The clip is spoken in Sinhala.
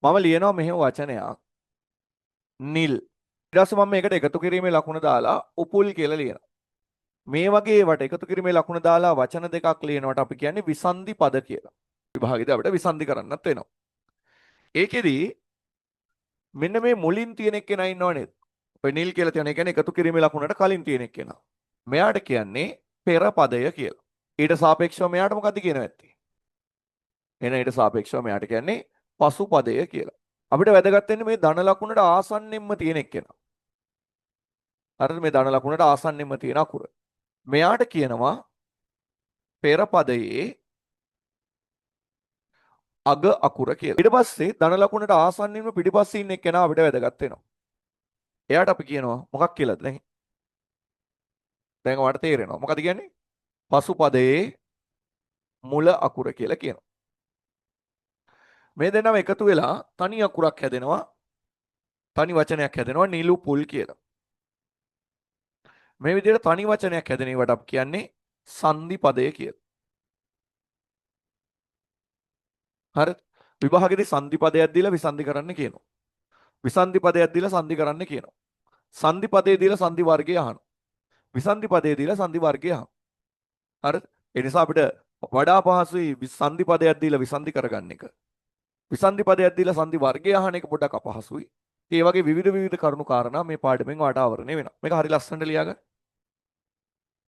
මම ලියනවා මෙහෙම වචනයක් නිල්. ඊට පස්සේ මම මේකට එකතු කිරීමේ ලකුණ දාලා උපුල් කියලා ලියනවා. මේ වගේ වට එකතු කිරීමේ ලකුණ දාලා වචන දෙකක් ලියනවට අපි කියන්නේ විසන්ධි පද කියලා. විභාගෙදී අපිට විසන්ධි කරන්නත් වෙනවා. ඒකෙදි මෙන්න මේ මුලින් තියෙන එක්කෙනා ඉන්නව නේද? ඔය නිල් කියලා තියෙන එක කියන්නේ එකතු කිරීමේ ලකුණට කලින් තියෙන එක්කෙනා. මෙයාට කියන්නේ පෙර පදය කියලා. ඊට සාපේක්ෂව මෙයාට මොකද්ද කියනවා ඇත්තේ? එන ඊට සාපේක්ෂව මෙයාට කියන්නේ පසු පදය කියලා. අපිට වැදගත් වෙන්නේ මේ ධන ලකුණට ආසන්නෙම්ම තියෙන එක්කෙනා. හරිද? මේ ධන ලකුණට ආසන්නෙම්ම තියෙන අකුර. මෙයාට කියනවා පෙර පදයේ අග අකුර කියලා. ඊට පස්සේ ධන ලකුණට ආසන්නින්ම පිටිපස්සේ ඉන්න එක්කෙනා අපිට වැදගත් වෙනවා. එයාට අපි කියනවා මොකක් කියලාද දැන්? දැන් ඔයාලට තේරෙනවා. මොකද කියන්නේ? පසු පදයේ මුල අකුර කියලා කියනවා. මේ දෙන්නම එකතු වෙලා තනි අකුරක් හැදෙනවා. තනි වචනයක් හැදෙනවා නිලු පුල් කියලා. මේ විදිහට තනි වචනයක් හැදෙන ඒවට අපි කියන්නේ සංදි පදය කියලා. හරි? විභාගෙදී සංදි පදයක් දීලා විසන්ධි කරන්න කියනවා. විසන්ධි පදයක් දීලා සංදි කරන්න කියනවා. සංදි පදේ දීලා සංදි වර්ගය අහනවා. විසන්ධි පදේ දීලා සංදි වර්ගය අහනවා. හරිද? ඒ නිසා අපිට වඩා පහසුයි සංදි පදයක් දීලා විසන්ධි කරගන්න එක. විසන්ධි පදයක් දීලා සංදි වර්ගය අහන එක පොඩ්ඩක් අපහසුයි. ඒ වගේ විවිධ කරුණු කාරණා මේ පාඩමෙන් වාට ආවරණය වෙනවා. මේක හරි ලස්සනට ලියාගන්න.